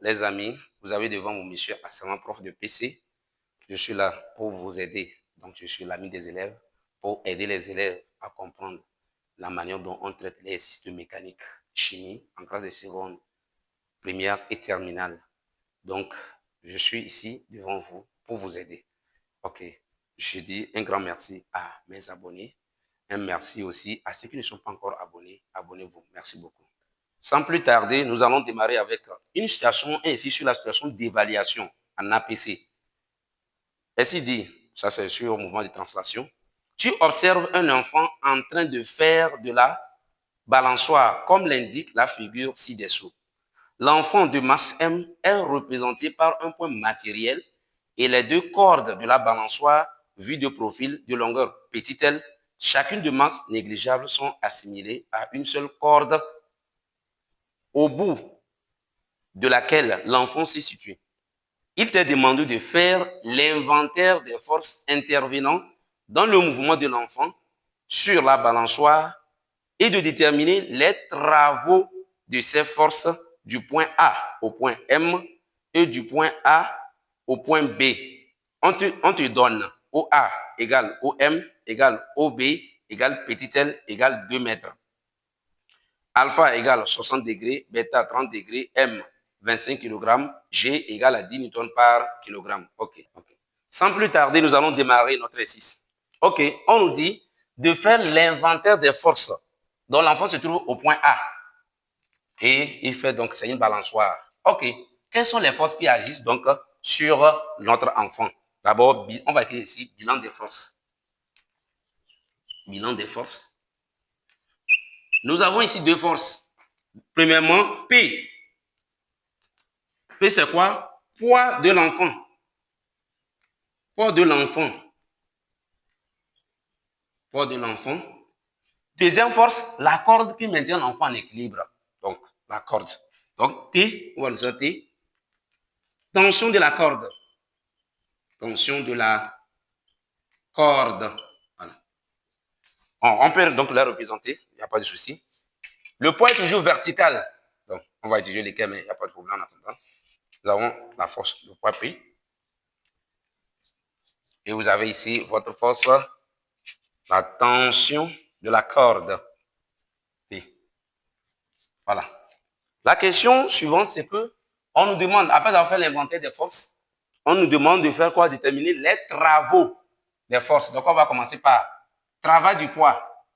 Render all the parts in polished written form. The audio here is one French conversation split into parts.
les amis, vous avez devant vous monsieur Assaman, prof de PC. Je suis là pour vous aider. Donc, je suis l'ami des élèves pour aider les élèves à comprendre la manière dont on traite les exercices de mécanique, chimie, en classe de seconde, première et terminale. Donc, je suis ici devant vous pour vous aider. OK. Je dis un grand merci à mes abonnés. Un merci aussi à ceux qui ne sont pas encore abonnés. Abonnez-vous. Merci beaucoup. Sans plus tarder, nous allons démarrer avec une situation ainsi sur la situation d'évaluation en APC. Ainsi dit, ça c'est sur le mouvement de translation. Tu observes un enfant en train de faire de la balançoire, comme l'indique la figure ci-dessous. L'enfant de masse M est représenté par un point matériel et les deux cordes de la balançoire vues de profil de longueur petite L, chacune de masse négligeable, sont assimilées à une seule corde au bout de laquelle l'enfant s'est situé. Il t'est demandé de faire l'inventaire des forces intervenant dans le mouvement de l'enfant sur la balançoire et de déterminer les travaux de ces forces du point A au point M et du point A au point B. On te donne OA égale OM égale OB égale petit l égale 2 mètres. Alpha égale 60 degrés, bêta 30 degrés, M 25 kg, G égale à 10 Newton par kilogramme. OK. Sans plus tarder, nous allons démarrer notre exercice. OK, on nous dit de faire l'inventaire des forces dont l'enfant se trouve au point A. Et il fait donc, c'est une balançoire. OK, quelles sont les forces qui agissent donc sur notre enfant? D'abord, on va écrire ici bilan des forces. Bilan des forces. Nous avons ici deux forces. Premièrement, P. P, c'est quoi? Poids de l'enfant. Poids de l'enfant. Poids de l'enfant. Deuxième force, la corde qui maintient l'enfant en équilibre. Donc, la corde. Donc, T, on va le dire T. Tension de la corde. Tension de la corde. Voilà. On peut donc la représenter, il n'y a pas de souci. Le poids est toujours vertical. Donc, on va utiliser lesquels, mais il n'y a pas de problème en attendant. Nous avons la force, le poids P. Et vous avez ici votre force, la tension de la corde. P. Voilà. La question suivante, c'est que on nous demande, après avoir fait l'inventaire des forces, on nous demande de faire quoi? Déterminer les travaux des forces. Donc, on va commencer par travail du poids.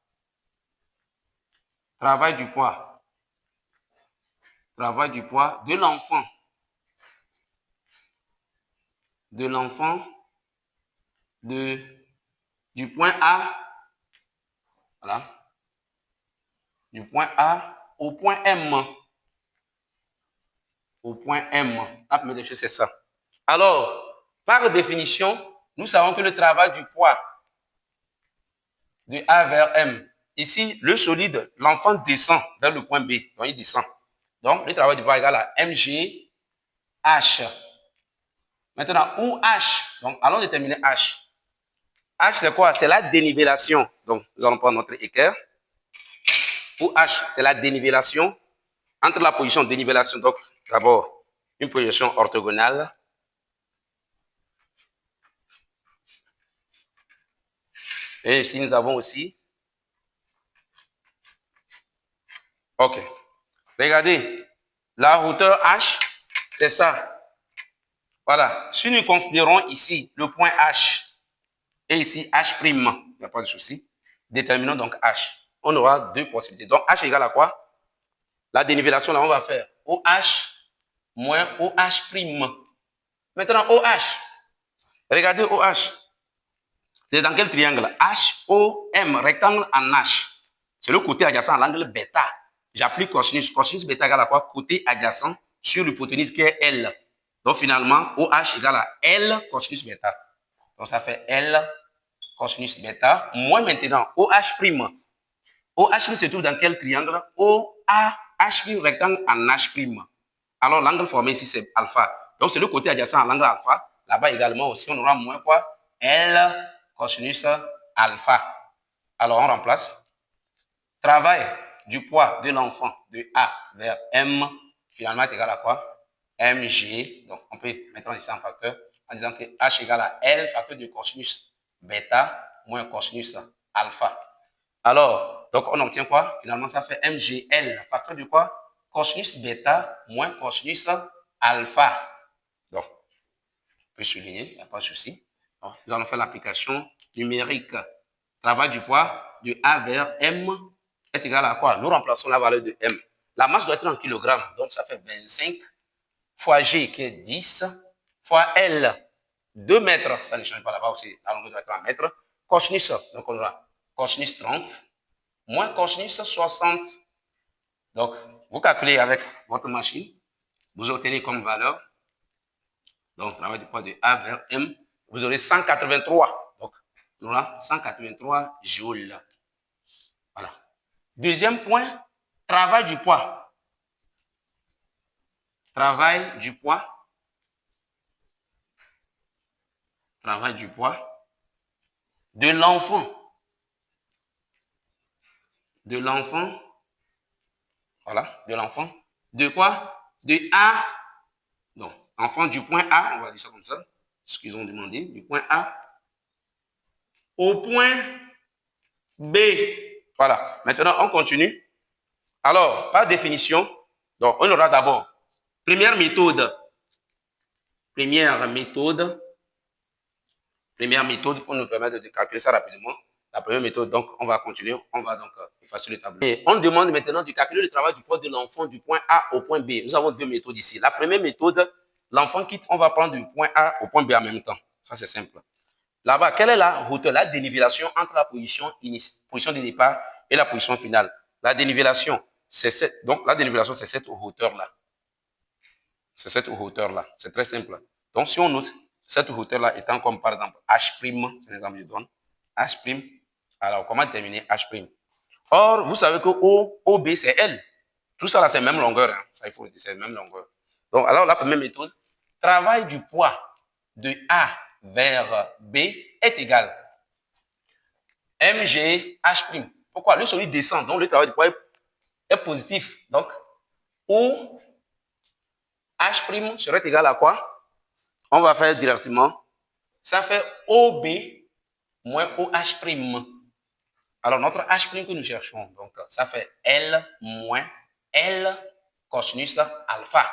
Travail du poids. Travail du poids de l'enfant. De l'enfant du point A, voilà, du point A au point M. Au point M. La première des choses, c'est ça. Alors, par définition, nous savons que le travail du poids de A vers M, ici, le solide, l'enfant descend vers le point B, donc il descend. Donc, le travail du poids est égal à MG H. Maintenant, où H? Donc, allons déterminer H. H, c'est quoi? C'est la dénivellation. Donc, nous allons prendre notre équerre. Où H, c'est la dénivellation entre la position de dénivellation. Donc, d'abord, une position orthogonale. Et ici, nous avons aussi. OK. Regardez, la hauteur H, c'est ça. Voilà. Si nous considérons ici le point H et ici H', il n'y a pas de souci. Déterminons donc H. On aura deux possibilités. Donc, H égale à quoi? La dénivellation, là, on va faire OH moins OH'. Maintenant, OH. Regardez OH. C'est dans quel triangle? HOM, rectangle en H. C'est le côté adjacent à l'angle bêta. J'applique cosinus. Cosinus bêta égale à quoi? Côté adjacent sur l'hypoténuse qui est L. Donc finalement, OH égale à L cosinus bêta. Donc ça fait L cosinus bêta. Moins maintenant, OH'. OH' se trouve dans quel triangle? OAH' rectangle en H'. Alors l'angle formé ici, c'est alpha. Donc c'est le côté adjacent à l'angle alpha. Là-bas également aussi, on aura moins quoi? L cosinus alpha. Alors, on remplace. Travail du poids de l'enfant de A vers M, finalement, est égal à quoi? mg, donc on peut mettre ici en facteur en disant que h égale à L facteur de cosinus bêta moins cosinus alpha. Alors, donc on obtient quoi? Finalement, ça fait mgl facteur de quoi? Cosinus bêta moins cosinus alpha. Donc, on peut souligner, il n'y a pas de souci. Nous allons faire l'application numérique. Travail du poids de A vers M est égal à quoi? Nous remplaçons la valeur de M. La masse doit être en kilogrammes, donc ça fait 25 fois G qui est 10 fois L, 2 mètres, ça ne change pas là-bas aussi, la longueur doit être en mètres. Cosinus, donc on aura cosinus 30 moins cosinus 60. Donc, vous calculez avec votre machine, vous obtenez comme valeur, donc travail du poids de A vers M, vous aurez 183. Donc, on aura 183 joules. Voilà. Deuxième point, travail du poids. Travail du poids. Travail du poids de l'enfant. De l'enfant. Voilà, de l'enfant. De quoi? De A. Donc, enfant du point A, on va dire ça comme ça. Ce qu'ils ont demandé, du point A au point B. Voilà. Maintenant, on continue. Alors, par définition, donc on aura d'abord première méthode. Première méthode pour nous permettre de calculer ça rapidement. La première méthode, donc, on va continuer. On va donc effacer le tableau. Et on demande maintenant de calculer le travail du poids de l'enfant du point A au point B. Nous avons deux méthodes ici. La première méthode, l'enfant quitte, on va prendre du point A au point B en même temps. Ça, c'est simple. Là-bas, quelle est la hauteur, la dénivellation entre la position de départ et la position finale? La dénivellation, c'est cette, donc la dénivellation, c'est cette hauteur-là. C'est cette hauteur-là. C'est très simple. Donc, si on note cette hauteur-là étant comme par exemple H', c'est l'exemple que je donne. H'. Alors, comment déterminer H'? Or, vous savez que OB, c'est L. Tout ça, là, c'est la même longueur. Hein. Ça, il faut le dire, c'est la même longueur. Donc, alors, la première méthode, travail du poids de A vers B est égal mg H'. Pourquoi? Le solide descend, donc le travail du poids est positif. Donc, O H' serait égal à quoi? On va faire directement. Ça fait OB moins OH'. Alors, notre H' que nous cherchons, donc ça fait L moins L cosinus alpha.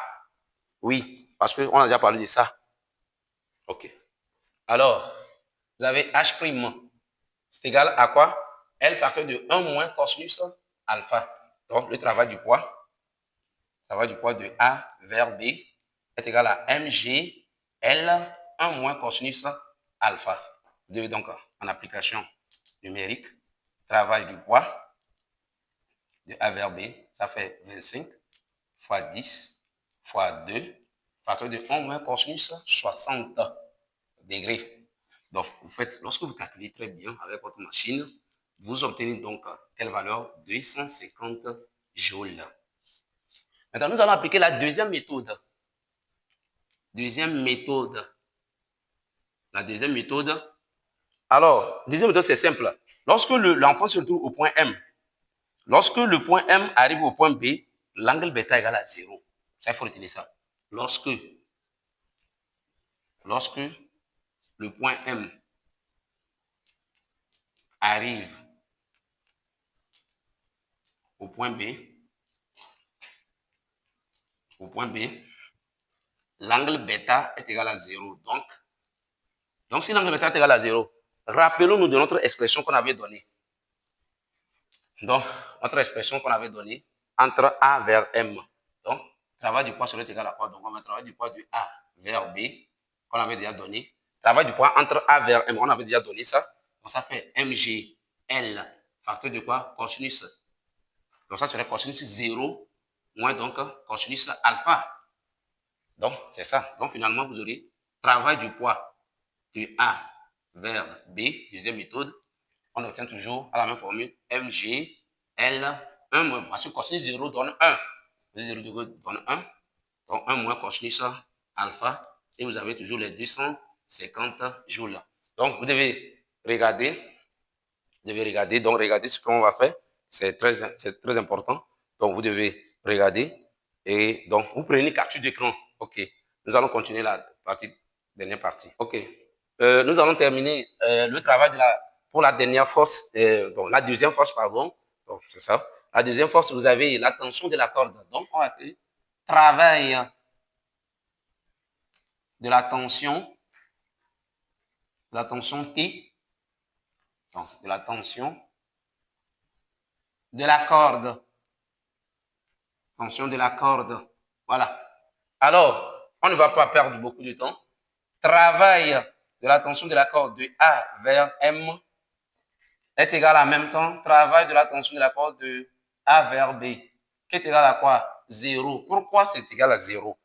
Oui, parce qu'on a déjà parlé de ça. OK. Alors, vous avez H', c'est égal à quoi? L facteur de 1 moins cosinus alpha. Donc, le travail du poids de A vers B est égal à mg L 1 moins cosinus alpha. Vous devez donc, en application numérique, travail du poids de A vers B, ça fait 25 fois 10 fois 2, facteur de 1 moins cosinus 60 degrés. Donc, vous faites, lorsque vous calculez très bien avec votre machine, vous obtenez donc quelle valeur? 250 joules. Maintenant, nous allons appliquer la deuxième méthode. La deuxième méthode. Alors, deuxième méthode, c'est simple. Lorsque l'enfant se retrouve au point M, lorsque le point M arrive au point B, l'angle bêta égale à 0. Ça, il faut retenir ça. Lorsque le point M arrive au point B, l'angle bêta est égal à 0. Donc si l'angle bêta est égal à 0, rappelons-nous de notre expression qu'on avait donnée. Donc, notre expression qu'on avait donnée entre A vers M. Donc, travail du poids serait égal à quoi? Donc, on va travailler du poids de A vers B, qu'on avait déjà donné. Travail du poids entre A vers M, on avait déjà donné ça. Donc, ça fait mg L, facteur de quoi? Cosinus. Donc, ça serait cosinus 0 moins donc cosinus alpha. Donc, c'est ça. Donc, finalement, vous aurez travail du poids de A vers B, deuxième méthode. On obtient toujours à la même formule mg L 1 moins, parce que cosinus 0 donne 1. 0 donne 1. Donc 1 moins cosinus alpha. Et vous avez toujours les 250 joules. Donc vous devez regarder. Donc regardez ce qu'on va faire. C'est très important. Donc vous devez regarder. Et donc vous prenez une capture d'écran. OK. Nous allons continuer la dernière partie. OK. Nous allons terminer le travail pour la dernière force, la deuxième force, pardon. Donc, c'est ça. La deuxième force, vous avez la tension de la corde. Donc, on va faire travail de la tension T, donc de la tension de la corde. Tension de la corde. Voilà. Alors, on ne va pas perdre beaucoup de temps. Travail de la tension de la corde de A vers M est égal à en même temps travail de la tension de la corde de A vers B, qui est égal à quoi? 0. Pourquoi c'est égal à 0?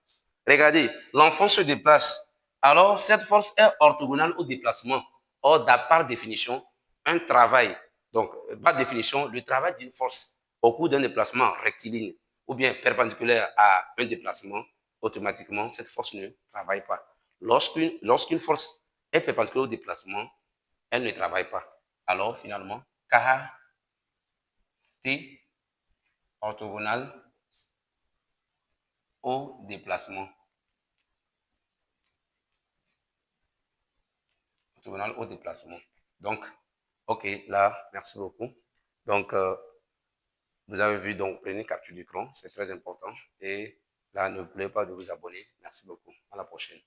Regardez, l'enfant se déplace. Alors, cette force est orthogonale au déplacement. Or, par définition, un travail, donc par définition, le travail d'une force au cours d'un déplacement rectiligne ou bien perpendiculaire à un déplacement, automatiquement, cette force ne travaille pas. Lorsqu'une force est perpendiculaire au déplacement, elle ne travaille pas. Alors, finalement, T orthogonale au déplacement. Orthogonale au déplacement. Donc, OK, là, merci beaucoup. Donc, vous avez vu, donc, prenez capture d'écran, c'est très important. Et là, n'oubliez pas de vous abonner. Merci beaucoup. À la prochaine.